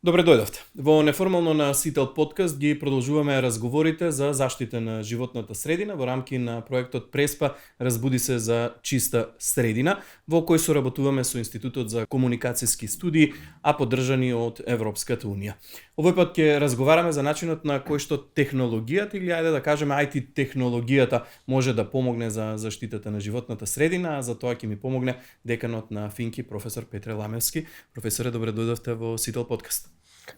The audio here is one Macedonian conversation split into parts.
Добре дојдовте. Во неформално на Сител подкаст ги продолжуваме разговорите за заштита на животната средина во рамки на проектот Преспа Разбуди се за чиста средина, во кој соработуваме со Институтот за комуникацијски студии, а поддржани од Европската унија. Овој пат ќе разговараме за начинот на кој што технологијата или ајде да кажеме IT технологијата може да помогне за заштитата на животната средина, а за тоа ќе ми помогне деканот на Финки професор Петре Ламевски. Професоре, добре дојдовте во Сител подкаст.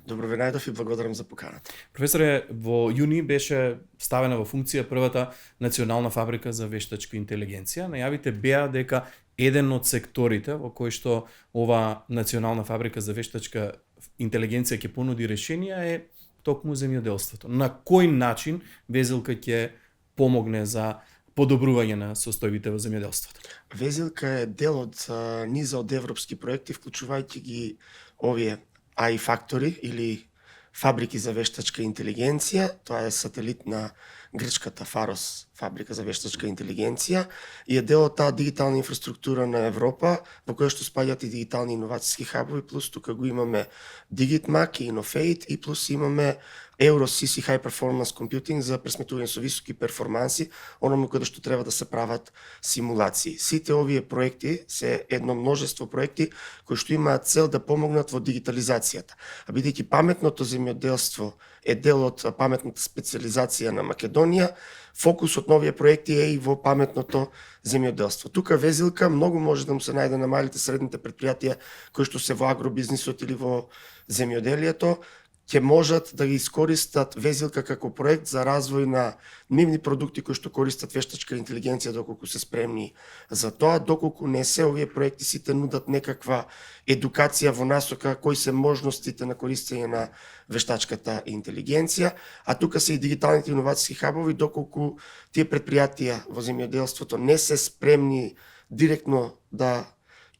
Добро ве најдов и благодарам за поканата. Професоре, во јуни беше ставена во функција првата национална фабрика за вештачка интелигенција. Најавите беа дека еден од секторите во кој што ова национална фабрика за вештачка интелигенција ќе понуди решенија е токму земјоделството. На кој начин Везилка ќе помогне за подобрување на состојбите во земјоделството? Везилка е дел од низа од европски проекти, вклучувајќи ги овие AI фактори или фабрики за вештачка интелигенција. Тоа е сателит на грчката Фарос фабрика за вештачка интелигенција и е дел од таа дигитална инфраструктура на Европа, во која што спаѓаат и дигитални иновацијски хабови, плюс тука го имаме Digitmac и Innovate и плюс имаме EuroSys High Performance Computing за пресметување со високи перформанси, оному каде што треба да се прават симулации. Сите овие проекти се едно множество проекти кои што имаат цел да помогнат во дигитализацијата. А бидејќи паметното земјоделство е дел од паметната специализација на Македонија, фокусот на овие проекти е и во паметното земјоделство. Тука Везилка многу може да му се најде на малите средните предпријатија кои што се во агробизнисот или во земјоделието, ќе можат да ги искористат Везилка како проект за развој на нивни продукти кои што користат вештачка интелигенција доколку се спремни за тоа, доколку не се овие проекти сите нудат некаква едукација во насока кои се можностите на користење на вештачката интелигенција, а тука се и дигиталните иновацијски хабови, доколку тие предпријатија во земјоделството не се спремни директно да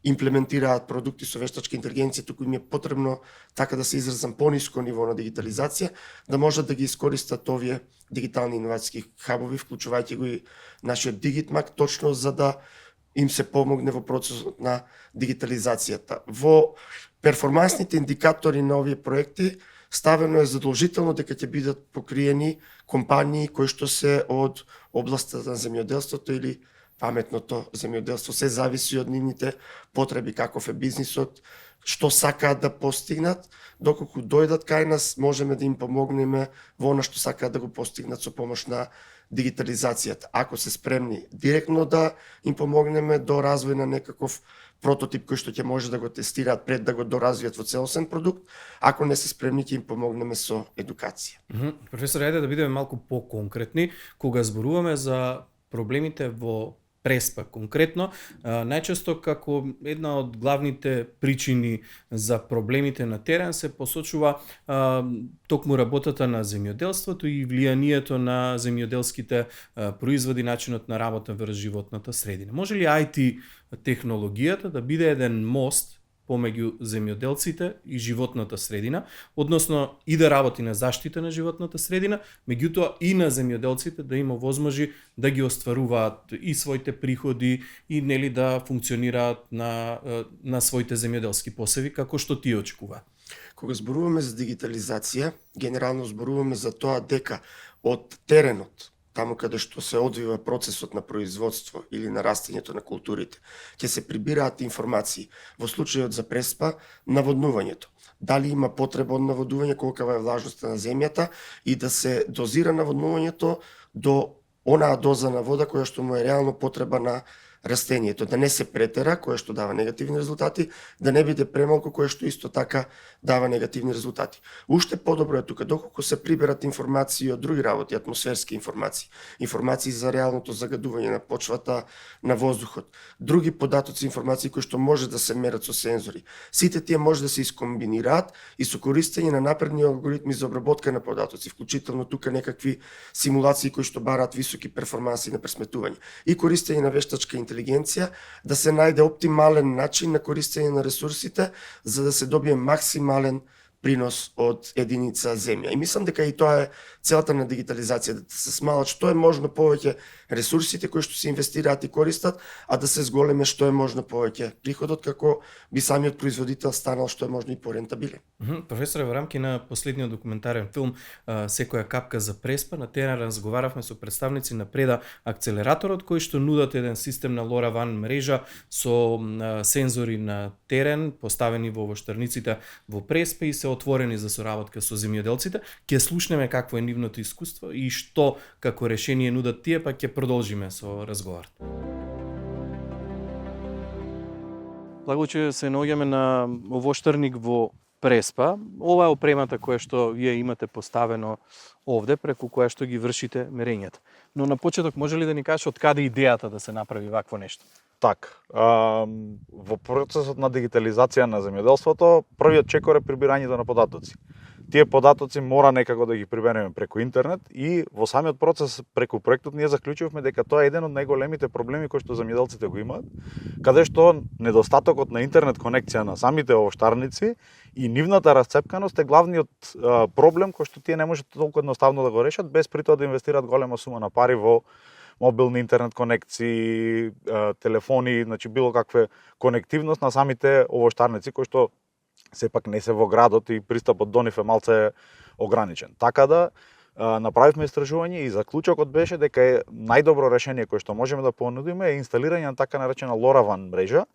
имплементираат продукти со вештачка интелигенција, туку им е потребно, така да се изразам, пониско ниво на дигитализација, да можат да ги искористат овие дигитални иновацијски хабови, вклучувајќи го и нашиот Digitmac, точно за да им се помогне во процесот на дигитализацијата. Во перформансните индикатори на овие проекти ставено е задолжително дека ќе бидат покриени компании кои што се од областа на земјоделството или паметното земјоделство. Се зависи од нивните потреби, каков е бизнисот, што сакаат да постигнат, доколку дојдат кај нас, можеме да им помогнеме во она што сакаат да го постигнат со помош на дигитализацијата. Ако се спремни директно да им помогнеме до развој на некаков прототип кој што ќе може да го тестираат пред да го доразвијат во целосен продукт, ако не се спремни ќе им помогнеме со едукација. Професор, ајде да бидеме малку по-конкретни кога зборуваме за проблемите во Преспа конкретно, најчесто како една од главните причини за проблемите на терен се посочува токму работата на земјоделството и влијанието на земјоделските производи, начинот на работа врз животната средина. Може ли IT технологијата да биде еден мост помеѓу земјоделците и животната средина, односно и да работи на заштита на животната средина, меѓутоа и на земјоделците да има возможи да ги остваруваат и своите приходи и нели да функционираат на своите земјоделски посеви како што тие очекуваат? Кога зборуваме за дигитализација, генерално зборуваме за тоа дека од теренот, таму каде што се одвива процесот на производство или на растењето на културите, ќе се прибираат информации. Во случајот за Преспа, наводнувањето. Дали има потреба од наводување, колкава е влажноста на земјата и да се дозира наводнувањето до онаа доза на вода која што му е реално потреба на растението, да не се претера, кое што дава негативни резултати, да не биде премалку, кое што исто така дава негативни резултати. Уште подобро е тука, доколку се приберат информации од други работи, атмосферски информации, информации за реалното загадување на почвата, на воздухот, други податоци, информации кои што може да се мерат со сензори. Сите тие може да се искомбинираат и со користење на напредни алгоритми за обработка на податоци, вклучително тука некакви симулации кои што бараат високи перформанси на пресметување и користење на вештачка интелигенција, да се најде оптимален начин на користење на ресурсите за да се добие максимален принос од единица земја. И мислам дека и тоа е целата на дигитализација, да се смалат што е можно повеќе ресурсите кои што се инвестираат и користат, а да се зголеме што е можно повеќе приходот, како би самиот производител станал што е можно и порентабилен. Професоре, во рамки на последниот документарен филм Секоја капка за преспа, на терен разговаравме со представници на Преда акцелераторот, кои што нудат еден систем на LoRaWAN мрежа со сензори на терен, поставени во воштарниците во преспа и се отворени за соработка со земјоделците. Ќе слушнеме какво е нивното искуство и што како решение нудат тие, па ќе продолжиме со разговорот. Благоче се наоѓаме на воштарник во преспа. Ова е опремата која што вие имате поставено овде, преку која што ги вршите мерењата. Но на почеток може ли да ни кажеш од каде идејата да се направи вакво нешто? Так, во процесот на дигитализација на земјоделството, првиот чекор е прибирањето на податоци. Тие податоци мора некако да ги прибереме преку интернет и во самиот процес преку проектот ние заклучивме дека тоа е еден од најголемите проблеми кои што земјоделците го имаат, каде што недостатокот на интернет конекција на самите овоштарници и нивната расцепканост е главниот проблем кој што тие не можат толку едноставно да го решат без при тоа да инвестираат голема сума на пари во мобилни интернет конекции, телефони, значи било каква конективност на самите овоштарници кои што сепак не се во градот и пристапот до нив е малце ограничен. Така да направивме истражување и заклучокот беше дека е најдобро решение кое што можеме да понудиме е инсталирање на така наречена LoRaWAN мрежа,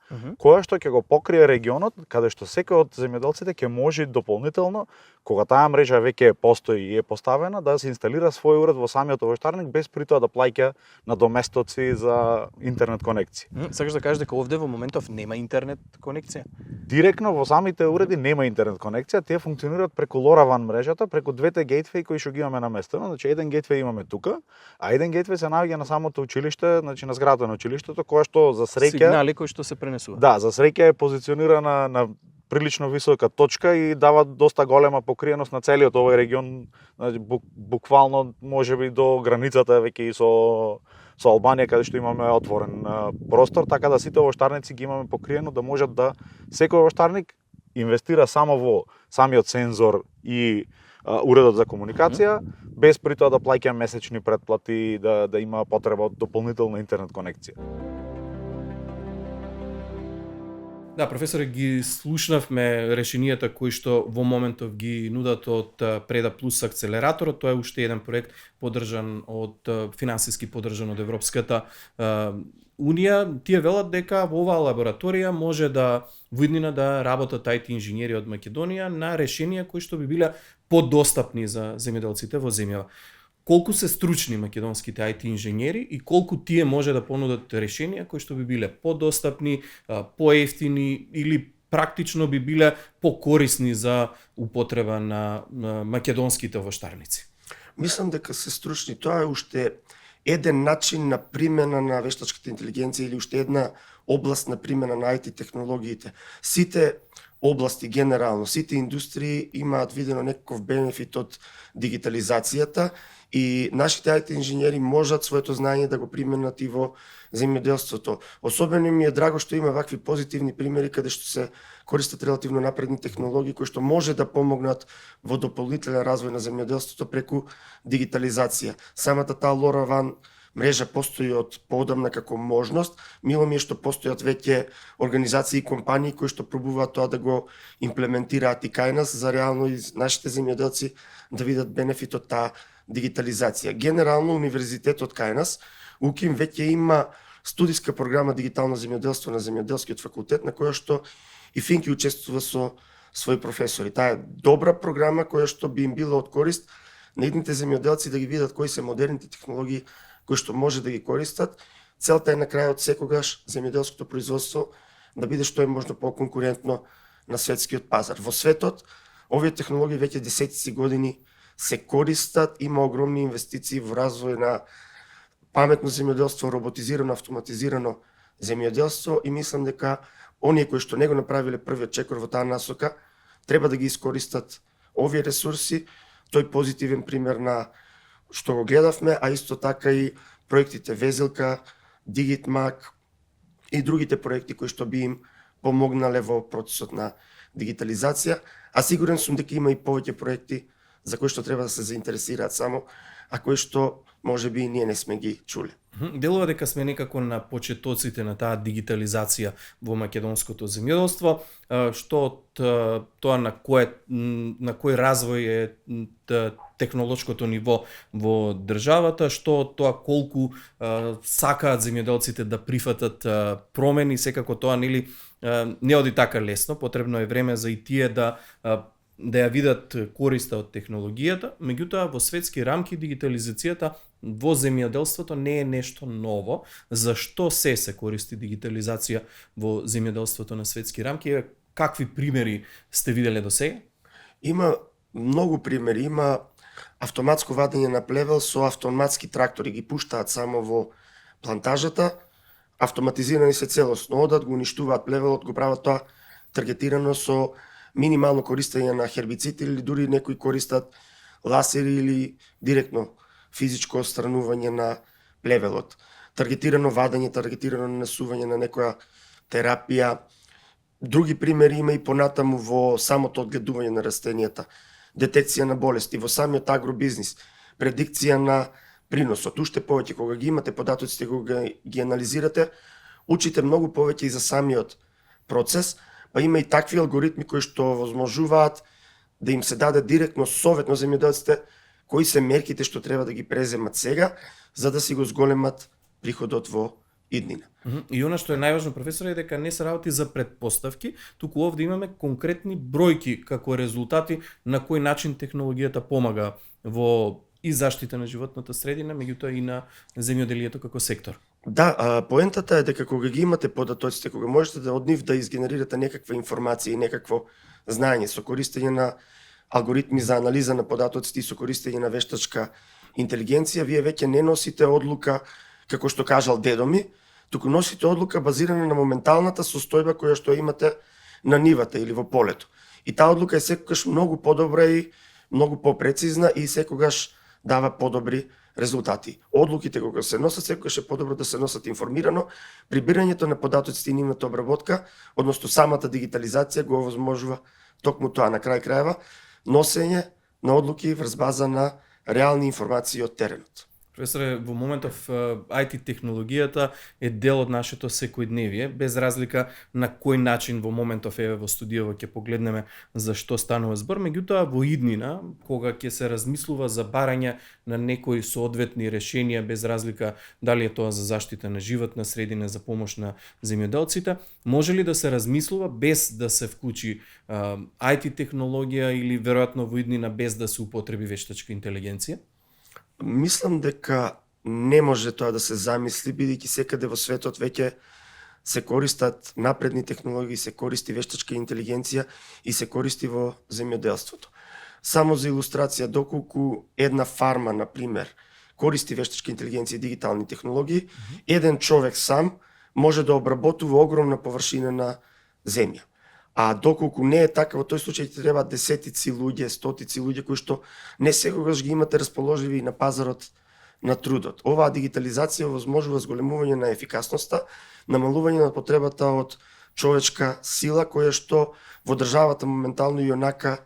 која што ќе го покрие регионот, каде што секој од земјоделците ќе може дополнително, кога таа мрежа веќе постои и е поставена, да се инсталира свој уред во самиот овоштарник без при тоа да плаќа надоместоци за интернет конекција. Сакаш да кажеш дека овде во моментов нема интернет конекција? Директно во самите уреди нема интернет конекција, тие функционираат преку LoRaWAN мрежата, преку двете гейтвеи кои што ги имаме наместено. Значи еден гейтвеј имаме тука, а еден гейтвеј се наоѓа на самото училиште, значи на зградата на училиштето, која што за среќа сигнали кои што се пренесуваат. Да, за среќа е позиционирана на прилично висока точка и дава доста голема покриеност на целиот овој регион, значи буквално можеби до границата веќе и со Албанија, каде што имаме отворен простор, така да сите овоштарници ги имаме покриено да можат да секој овоштарник инвестира само во самиот сензор и уредот за комуникација, без при тоа да плаќа месечни претплати, да има потреба од дополнителна интернет конекција. Да, професоре, ги слушнавме решенијата кои што во моментов ги нудат од Преда Плюс акцелераторот. Тоа е уште еден проект поддржан од финансиски поддржан од Европската Унија. Тие велат дека во оваа лабораторија може да во иднина да работат IT инженери од Македонија на решенија кои што би биле подостапни за земјоделците во земјава. Колку се стручни македонските IT инженери и колку тие може да понудат решенија кои што би биле подостапни, поевтини или практично би биле покорисни за употреба на македонските овоштарници? Мислам дека се стручни. Тоа е уште еден начин на примена на вештачката интелигенција или уште една област на примена на IT технологиите. Сите области генерално, сите индустрии имаат видено некаков бенефит од дигитализацијата и нашите IT инженери можат своето знаење да го применат и во земјоделството. Особено ми е драго што има вакви позитивни примери каде што се користат релативно напредни технологии кои што може да помогнат во дополнителен развој на земјоделството преку дигитализација. Самата таа LoRaWAN мрежа постои од поодамна како можност. Мило ми е што постојат веќе организации и компании кои што пробуваат тоа да го имплементираат и кај нас, за реално и нашите земјоделци да видат бенефит од таа дигитализација. Генерално универзитетот кај нас, УКИМ, веќе има студиска програма Дигитално земјоделство на земјоделскиот факултет, на која што и Финки учествува со своји професори. Таа е добра програма која што би им била од корист на идните земјоделци да ги видат кои се модерните технологии кои што може да ги користат. Целта е на крајот секогаш земјоделското производство да биде што е можно поконкурентно на светскиот пазар. Во светот овие технологии веќе десетици години се користат, има огромни инвестиции во развој на паметно земјоделство, роботизирано, автоматизирано земјоделство и мислам дека оние кои што не го направиле првиот чекор во таа насока треба да ги искористат овие ресурси. Тој позитивен пример на што го гледавме, а исто така и проектите Везилка, Дигитмак и другите проекти кои што би им помогнале во процесот на дигитализација. А сигурен сум дека има и повеќе проекти за кои што треба да се заинтересираат само, а кои што можеби и ние не сме ги чули. Делува дека сме некако на почетоците на таа дигитализација во македонското земјоделство, што од тоа на кој развој е технолошкото ниво во државата, што од тоа колку сакаат земјоделците да прифатат промени, секако тоа нели не оди така лесно, потребно е време за и тие да ја видат користа од технологијата, меѓутоа во светски рамки дигитализацијата во земјоделството не е нешто ново. Зашто се користи дигитализација во земјоделството на светски рамки? Какви примери сте виделе до сега? Има многу примери, има автоматско вадење на плевел со автоматски трактори, ги пуштаат само во плантажата, автоматизирани се целосно, одат, го уништуваат плевелот, го прават тоа таргетирано со минимално користење на хербицид или дури некои користат ласери или директно физичко отстранување на плевелот. Таргетирано вадење, таргетирано нанесување на некоја терапија. Други примери има и понатаму во самото одгледување на растенијата. Детекција на болести во самиот агробизнис, предикција на приносот. Уште повеќе кога ги имате податоците, кога ги анализирате, учите многу повеќе и за самиот процес, па има и такви алгоритми кои што возможуваат да им се даде директно совет на земјоделците кои се мерките што треба да ги преземат сега, за да си го зголемат приходот во иднина. И она што е најважно, професор, е дека не се работи за предпоставки, туку овде имаме конкретни бројки како резултати на кој начин технологијата помага во и заштита на животната средина, меѓутоа и на земјоделието како сектор. Да, поентата е дека кога ги имате податоците, кога можете да од нив да изгенерирате некаква информација и некакво знаење со користење на алгоритми за анализа на податоците и со користење на вештачка интелигенција, вие веќе не носите одлука како што кажал дедо ми, туку носите одлука базирана на моменталната состојба која што имате на нивата или во полето. И таа одлука е секогаш многу подобра и многу попрецизна и секогаш дава подобри резултати. Одлуките кога се носат секогаш е подобро да се носат информирано. Прибирањето на податоците и нивната обработка, односно самата дигитализација го овозможува токму тоа, на крај крајва, носење на одлуки врз база на реални информации од теренот. Професоре, во моментов IT технологијата е дел од нашето секојдневие, без разлика на кој начин во моментов во студијава ќе погледнеме за што станува збор, меѓутоа во иднина, кога ќе се размислува за барање на некои соодветни решенија, без разлика дали е тоа за заштита на животна средина, за помош на земјоделците, може ли да се размислува без да се вклучи IT технологија или веројатно во иднина без да се употреби вештачка интелигенција? Мислам дека не може тоа да се замисли, бидејќи секаде во светот веќе се користат напредни технологии, се користи вештачка интелигенција и се користи во земјоделството. Само за илустрација, доколку една фарма, на пример, користи вештачка интелигенција и дигитални технологии, еден човек сам може да обработува огромна површина на земја. А доколку не е така, во тој случај ќе треба десетици луѓе, стотици луѓе кои што не секогаш ги имате расположиви на пазарот на трудот. Оваа дигитализација возможува зголемување на ефикасноста, намалување на потребата од човечка сила која што во државата моментално и онака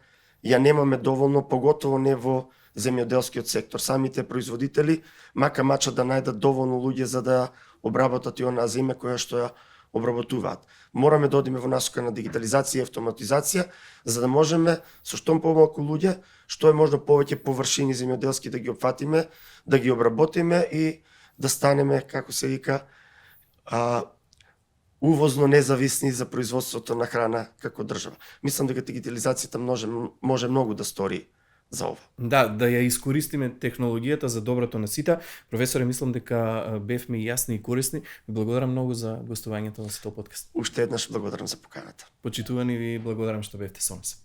ја немаме доволно, поготово не во земјоделскиот сектор. Самите производители мака мача да најдат доволно луѓе за да обработат и онаа земја која што ја обработуваат. Мораме да одиме во насока на дигитализација и автоматизација, за да можеме со што помалку луѓе, што е можно повеќе површини земјоделски да ги опфатиме, да ги обработиме и да станеме, како се вика, увозно независни за производството на храна како држава. Мислам дека дигитализацијата може многу да стори за ова. Да ја искористиме технологијата за доброто на сите. Професоре, мислам дека бевме јасни и корисни. Ви благодарам многу за гостувањето на Сител подкаст. Уште еднаш благодарам за поканата. Почитувани, ви благодарам што бевте со нас.